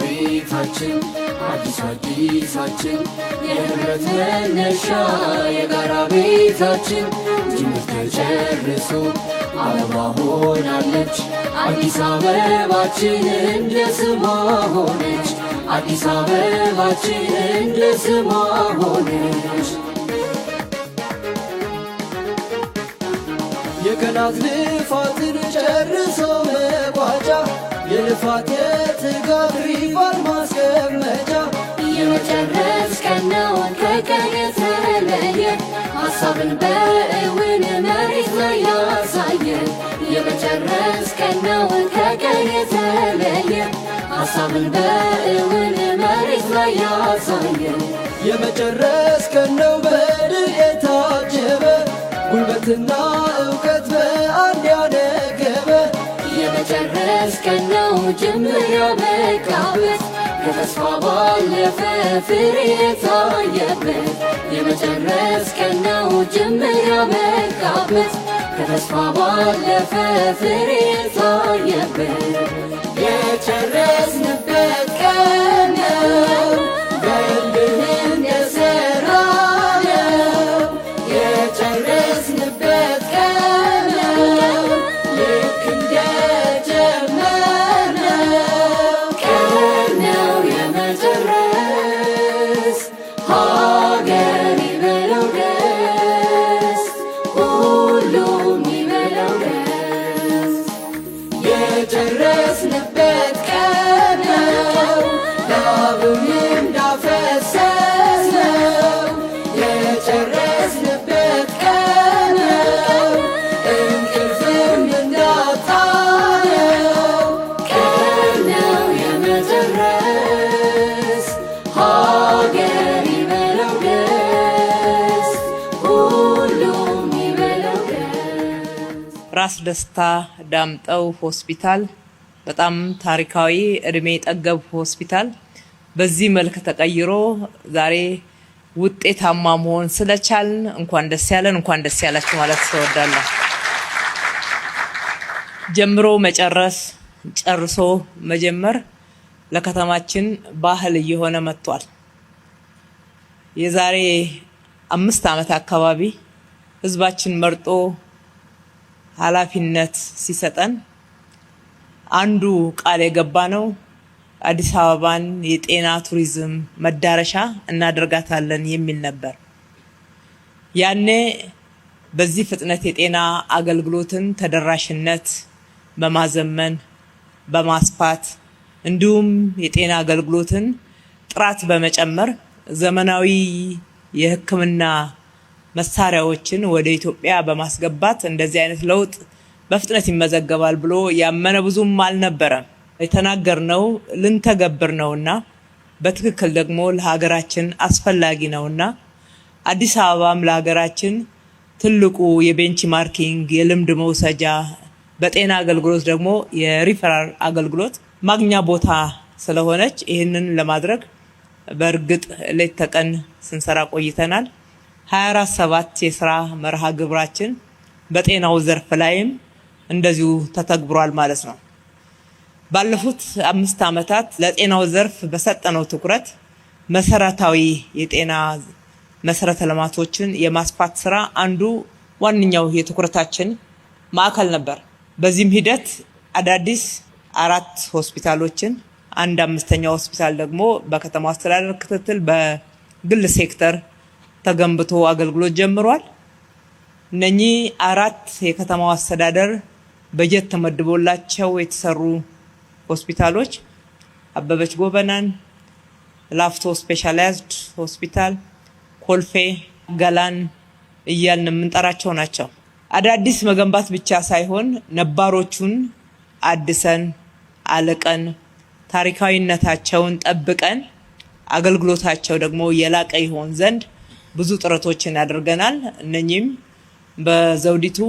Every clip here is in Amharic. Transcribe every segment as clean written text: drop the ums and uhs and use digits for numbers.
ቤታችን አዲሳችን የህብረት መነሻ የጋራ ቤታችን ጅምር ተጨርሶ አበባ ሆናለች አዲስ አበባችን እንደ ስሟ ሆነች አዲስ አበባችን እንደ ስሟ ሆነች የቀናት ልፋትን ጨርሶ መቋጫ የልፋት የትጋት ሪባን ማስቀመጫ የመጨረስ ቀን ነው ከቀን የተለየ ሀሳብን በእውን መሬት ላይ ያሳየ የመጨረስ ቀን ነው ከቀን የተለየ ሀሳብን በእውን መሬት ላይ ያሳየ የመጨረስ ቀን ነው በድል የታጀበ ጉልበትና እውቀት በአንድ ያነገበ የመጨረስ ቀን ነው ጅምር ያበቃበት ከተስፋ ባለፈ ፍሬ የታየበት የመጨረስ ቀን ነው ጅምር ያበቃበት ከተስፋ ባለፈ ፍሬ የታየበት የጨረስንበት ቀን ነው በልብህን የሰራነው የጨረስንበት ቀን ነው ልክ እንደጀመርነው ቀን ነው የመጨረስ ሀገር ይበለው ደስ ሁሉም ይበለው ደስ የጨረስንበት ቀን ነው ላብም እንዳፈሰስነው የጨረስንበት ቀን ነው እንቅልፍም እንዳጣነው ቀን ነው የመጨረስ ሀገር ይበለው ደስ ሁሉም ይበለው ደስ ራስ ደስታ ዳምጠው ሆስፒታል በጣም ታሪካዊ እድሜ ጠገብ ሆስፒታል በዚህ መልክ ተቀይሮ ዛሬ ውጤታማ መሆን ስለቻልን እንኳን ደስ ያለን እንኳን ደስ ያላችሁ ማለት እወዳለሁ። ጀምሮ መጨረስ ጨርሶ መጀመር ለከተማችን ባህል እየሆነ መጥቷል። የዛሬ 5 ዓመት አካባቢ ህዝባችን መርጦ ኃላፊነት ሲሰጠን አንዱ ቃል የገባ ነው አዲስ አበባን የጤና ቱሪዝም መዳረሻ እናደርጋታለን የሚል ነበር። ያኔ በዚህ ፍጥነት የጤና አገልግሎትን ተደራሽነት በማዘመን በማስፋት እንዲሁም የጤና አገልግሎትን ጥራት በመጨመር ዘመናዊ የሕክምና መሳሪያዎችን ወደ ኢትዮጵያ በማስገባት እንደዚህ አይነት ለውጥ በፍጥነት ይመዘገባል ብሎ ያመነ ብዙም አልነበረም። የተናገርነው ልንተገብር ነውና በትክክል ደግሞ ለሀገራችን አስፈላጊ ነውና አዲስ አበባም ለሀገራችን ትልቁ የቤንችማርኪንግ የልምድ መውሰጃ በጤና አገልግሎት ደግሞ የሪፈራል አገልግሎት ማግኛ ቦታ ስለሆነች ይህንን ለማድረግ በእርግጥ ሌት ተቀን ስንሰራ ቆይተናል። 24/7 የስራ መርሃ ግብራችን በጤናው ዘርፍ ላይም እንደዚሁ ተተግብሯል ማለት ነው። ባለፉት 5 ዓመታት ለጤናው ዘርፍ በሰጠነው ትኩረት መሰረታዊ የጤና መሰረተ ልማቶችን የማስፋት ስራ አንዱ ዋንኛው የትኩረታችን ማዕከል ነበር። በዚህም ሂደት አዳዲስ 4 ሆስፒታሎችን 1/5 ሆስፒታል ደግሞ በከተማ አስተዳደር ክትትል በግል ሴክተር ተገንብቶ አገልግሎት ጀምሯል። እነኚህ 4 የከተማው አስተዳደር በጀት ተመድቦላቸው የተሰሩ ሆስፒታሎች አበበች ጎበናን፣ ላፍቶ ስፔሻላይዝድ ሆስፒታል፣ ኮልፌ፣ ገላን እያልን የምንጠራቸው ናቸው። አዳዲስ መገንባት ብቻ ሳይሆን ነባሮቹን አድሰን አለቀን ታሪካዊነታቸውን ጠብቀን አገልግሎታቸው ደግሞ የላቀ ይሆን ዘንድ ብዙ ጥረቶችን ያደርገናል። እነኚህም በዘውዲቱ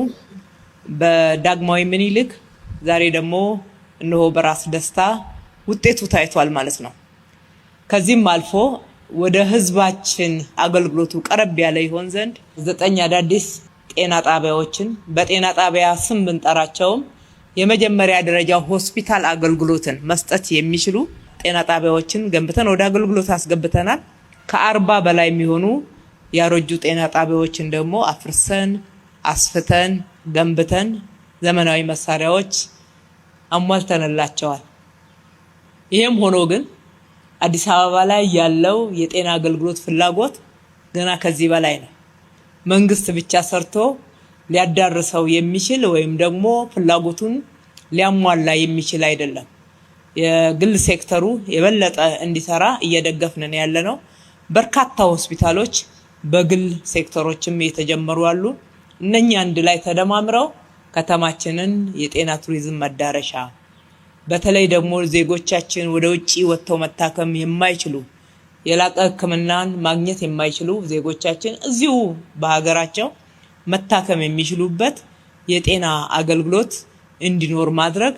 በዳግማዊ ምኒልክ ዛሬ ደግሞ እነሆ በራስ ደስታ ውጤቱ ታይቷል ማለት ነው። ከዚህም አልፎ ወደ ህዝባችን አገልግሎቱ ቀረብ ያለ ይሆን ዘንድ 9 አዳዲስ ጤና ጣቢያዎችን በጤና ጣቢያ ስም ብንጠራቸውም የመጀመሪያ ደረጃ ሆስፒታል አገልግሎትን መስጠት የሚችሉ ጤና ጣቢያዎችን ገንብተን ወደ አገልግሎት አስገብተናል። ከ40 በላይ የሚሆኑ ያረጁ ጤና ጣቢያዎችን ደግሞ አፍርሰን አስፍተን ገንብተን ዘመናዊ መሳሪያዎች አሟልተንላቸዋል። ይሄም ሆኖ ግን አዲስ አበባ ላይ ያለው የጤና አገልግሎት ፍላጎት ገና ከዚህ በላይ ነው። መንግስት ብቻ ሰርቶ ሊያዳርሰው የሚችል ወይም ደግሞ ፍላጎቱን ሊያሟላ የሚችል አይደለም። የግል ሴክተሩ የበለጠ እንዲሰራ እየደገፍን ያለነው። በርካታ ሆስፒታሎች በግል ሴክተሮችም የተጀመሩ አሉ። እነኛ አንድ ላይ ተደማምረው ከተማችንን የጤና ቱሪዝም መዳረሻ በተለይ ደግሞ ዜጎቻችን ወደ ውጪ ወጥተው መታከም የማይችሉ የላቀ ሕክምናን ማግኘት የማይችሉ ዜጎቻችን እዚሁ በሀገራቸው መታከም የሚችሉበት የጤና አገልግሎት እንዲኖር ማድረግ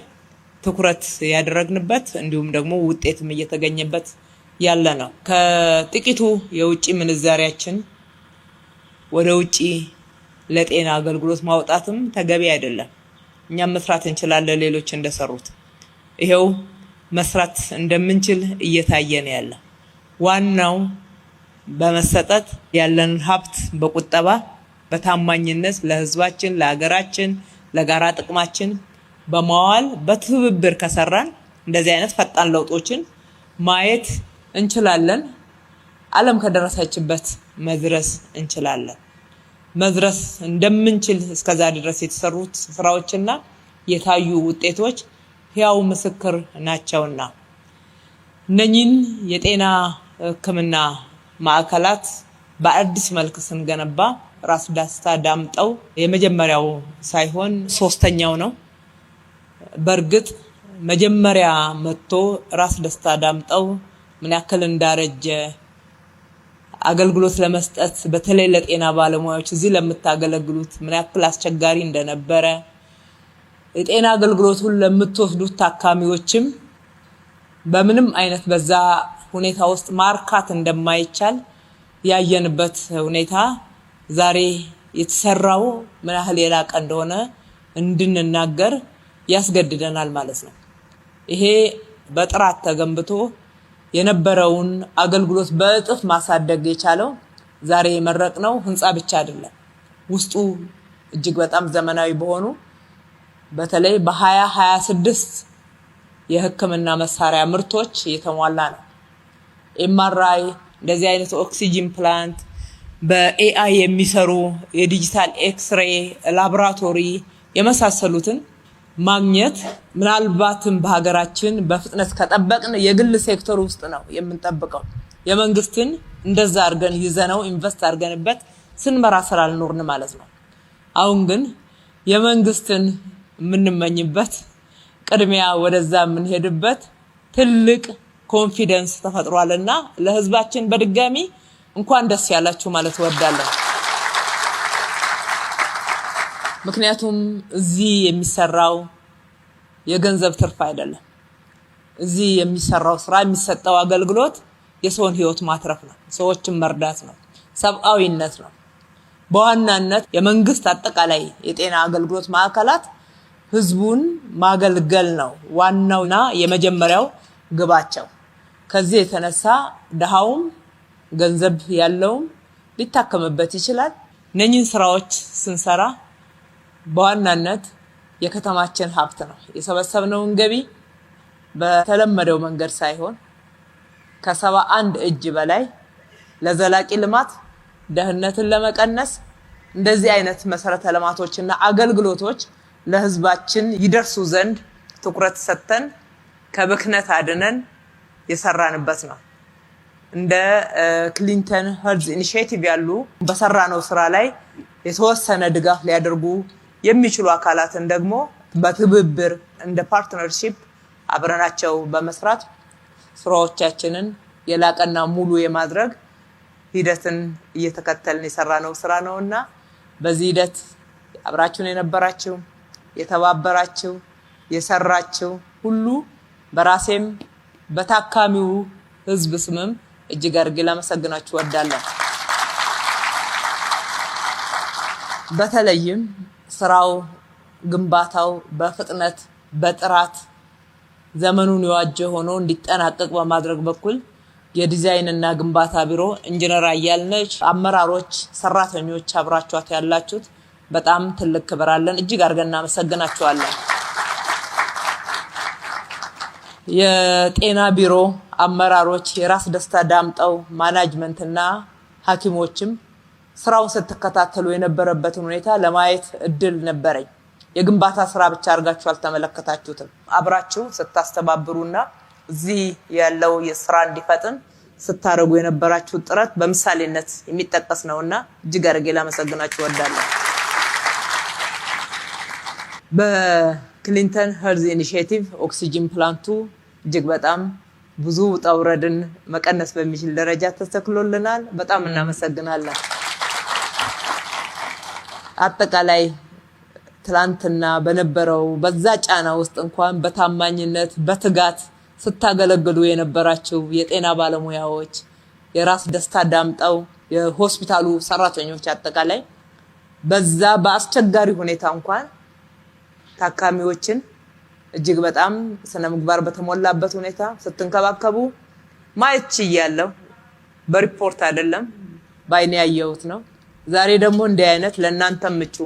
ትኩረት ያደረግንበት እንዲሁም ደግሞ ውጤትም እየተገኘበት ያለ ነው። ከጥቂቱ የውጪ ምንዛሪያችን ወደ ውጪ ለጤና አገልግሎት ማውጣትም ተገቢ አይደለም። እኛም መስራት እንችላለን ሌሎች እንደሰሩት። ይሄው መስራት እንደምንችል እየታየ ነው ያለ። ዋናው በመሰጠት ያለን ሀብት በቁጠባ በታማኝነት ለህዝባችን፣ ለሀገራችን፣ ለጋራ ጥቅማችን በማዋል በትብብር ከሰራን እንደዚህ አይነት ፈጣን ለውጦችን ማየት እንችላለን። ዓለም ከደረሰችበት መድረስ እንችላለን። መድረስ እንደምንችል እስከዛ ድረስ የተሰሩት ስራዎችና የታዩ ውጤቶች ሕያው ምስክር ናቸውና እነኚህን የጤና ሕክምና ማዕከላት በአዲስ መልክ ስንገነባ ራስ ደስታ ዳምጠው የመጀመሪያው ሳይሆን ሶስተኛው ነው። በእርግጥ መጀመሪያ መጥቶ ራስ ደስታ ዳምጠው ምን ያክል እንዳረጀ አገልግሎት ለመስጠት በተለይ ለጤና ባለሙያዎች እዚህ ለምታገለግሉት ምን ያክል አስቸጋሪ እንደነበረ የጤና አገልግሎቱን ለምትወስዱት ታካሚዎችም በምንም አይነት በዛ ሁኔታ ውስጥ ማርካት እንደማይቻል ያየንበት ሁኔታ ዛሬ የተሰራው ምን ያህል የላቀ እንደሆነ እንድንናገር ያስገድደናል ማለት ነው። ይሄ በጥራት ተገንብቶ የነበረውን አገልግሎት በእጥፍ ማሳደግ የቻለው ዛሬ የመረቅነው ህንጻ ብቻ አይደለም። ውስጡ እጅግ በጣም ዘመናዊ በሆኑ በተለይ በ2026 የህክምና መሳሪያ ምርቶች የተሟላ ነው። ኤምአርአይ እንደዚህ አይነት ኦክሲጅን ፕላንት በኤአይ የሚሰሩ የዲጂታል ኤክስሬይ ላቦራቶሪ የመሳሰሉትን ማግኘት ምናልባትም በሀገራችን በፍጥነት ከጠበቅን የግል ሴክተር ውስጥ ነው የምንጠብቀው። የመንግስትን እንደዛ አድርገን ይዘነው ኢንቨስት አድርገንበት ስንመራ ስላልኖርን ማለት ነው። አሁን ግን የመንግስትን የምንመኝበት ቅድሚያ ወደዛ የምንሄድበት ትልቅ ኮንፊደንስ ተፈጥሯልና ለህዝባችን በድጋሚ እንኳን ደስ ያላችሁ ማለት ወዳለሁ። ምክንያቱም እዚህ የሚሰራው የገንዘብ ትርፍ አይደለም። እዚህ የሚሰራው ስራ የሚሰጠው አገልግሎት የሰውን ህይወት ማትረፍ ነው፣ ሰዎችን መርዳት ነው፣ ሰብአዊነት ነው። በዋናነት የመንግስት አጠቃላይ የጤና አገልግሎት ማዕከላት ህዝቡን ማገልገል ነው ዋናውና የመጀመሪያው ግባቸው። ከዚህ የተነሳ ደሃውም ገንዘብ ያለውም ሊታከምበት ይችላል። እነኚህን ስራዎች ስንሰራ በዋናነት የከተማችን ሀብት ነው የሰበሰብነውን ገቢ በተለመደው መንገድ ሳይሆን ከ71 እጅ በላይ ለዘላቂ ልማት ደህንነትን ለመቀነስ እንደዚህ አይነት መሰረተ ልማቶችና አገልግሎቶች ለህዝባችን ይደርሱ ዘንድ ትኩረት ሰጥተን ከብክነት አድነን የሰራንበት ነው። እንደ ክሊንተን ሄልዝ ኢኒሺዬቲቭ ያሉ በሰራነው ስራ ላይ የተወሰነ ድጋፍ ሊያደርጉ የሚችሉ አካላትን ደግሞ በትብብር እንደ ፓርትነርሺፕ አብረናቸው በመስራት ስራዎቻችንን የላቀና ሙሉ የማድረግ ሂደትን እየተከተልን የሰራነው ስራ ነውና በዚህ ሂደት አብራችሁን የነበራችሁ የተባበራችሁ የሰራችሁ ሁሉ በራሴም በታካሚው ህዝብ ስምም እጅግ አድርጌ ላመሰግናችሁ እወዳለሁ። በተለይም ስራው ግንባታው በፍጥነት በጥራት ዘመኑን የዋጀ ሆኖ እንዲጠናቀቅ በማድረግ በኩል የዲዛይን እና ግንባታ ቢሮ ኢንጂነር አያልነች፣ አመራሮች፣ ሰራተኞች አብራችኋት ያላችሁት በጣም ትልቅ ክብር አለን። እጅግ አድርገን እናመሰግናችኋለን። የጤና ቢሮ አመራሮች፣ የራስ ደስታ ዳምጠው ማናጅመንት እና ሐኪሞችም ስራውን ስትከታተሉ የነበረበትን ሁኔታ ለማየት እድል ነበረኝ። የግንባታ ስራ ብቻ አድርጋችሁ አልተመለከታችሁትም። አብራችሁ ስታስተባብሩና እዚህ ያለው የስራ እንዲፈጥን ስታረጉ የነበራችሁ ጥረት በምሳሌነት የሚጠቀስ ነውና እጅግ አድርጌ ላመሰግናችሁ እወዳለሁ። በክሊንተን ሄልዝ ኢኒሺዬቲቭ ኦክሲጅን ፕላንቱ እጅግ በጣም ብዙ ውጣ ውረድን መቀነስ በሚችል ደረጃ ተተክሎልናል። በጣም እናመሰግናለን። አጠቃላይ ትላንትና በነበረው በዛ ጫና ውስጥ እንኳን በታማኝነት በትጋት ስታገለግሉ የነበራችሁ የጤና ባለሙያዎች፣ የራስ ደስታ ዳምጠው የሆስፒታሉ ሰራተኞች አጠቃላይ በዛ በአስቸጋሪ ሁኔታ እንኳን ታካሚዎችን እጅግ በጣም ስነ ምግባር በተሞላበት ሁኔታ ስትንከባከቡ ማየት ይያለው በሪፖርት አይደለም ባይኔ ያየሁት ነው። ዛሬ ደግሞ እንዲህ አይነት ለእናንተም ምቹ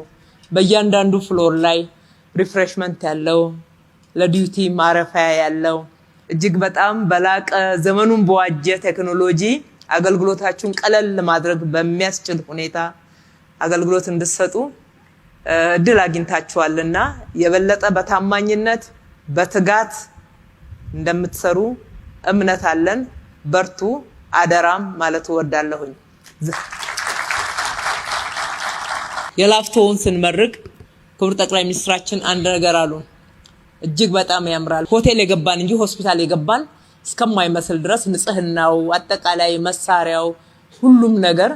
በእያንዳንዱ ፍሎር ላይ ሪፍሬሽመንት ያለው ለዲዩቲ ማረፊያ ያለው እጅግ በጣም በላቀ ዘመኑን በዋጀ ቴክኖሎጂ አገልግሎታችሁን ቀለል ማድረግ በሚያስችል ሁኔታ አገልግሎት እንድትሰጡ እድል አግኝታችኋልና የበለጠ በታማኝነት በትጋት እንደምትሰሩ እምነት አለን። በርቱ፣ አደራም ማለት እወዳለሁኝ። የላፍቶውን ስንመርቅ ክቡር ጠቅላይ ሚኒስትራችን አንድ ነገር አሉን። እጅግ በጣም ያምራል። ሆቴል የገባን እንጂ ሆስፒታል የገባን እስከማይመስል ድረስ ንጽህናው፣ አጠቃላይ መሳሪያው፣ ሁሉም ነገር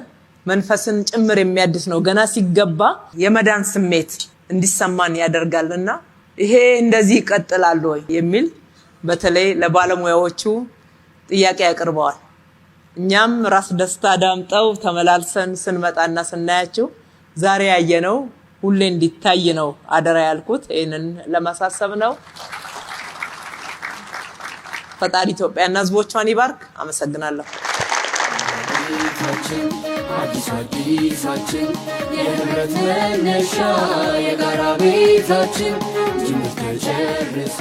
መንፈስን ጭምር የሚያድስ ነው። ገና ሲገባ የመዳን ስሜት እንዲሰማን ያደርጋልና ይሄ እንደዚህ ይቀጥላል ወይ የሚል በተለይ ለባለሙያዎቹ ጥያቄ ያቀርበዋል። እኛም ራስ ደስታ ዳምጠው ተመላልሰን ስንመጣና ስናያቸው ዛሬ ያየነው ሁሌ እንዲታይ ነው አደራ ያልኩት። ይሄንን ለማሳሰብ ነው። ፈጣሪ ኢትዮጵያና ሕዝቦቿን ይባርክ። አመሰግናለሁ። አዲሳችን የህብረት መነሻ የጋራ ቤታችን ጅምር ተጨርሶ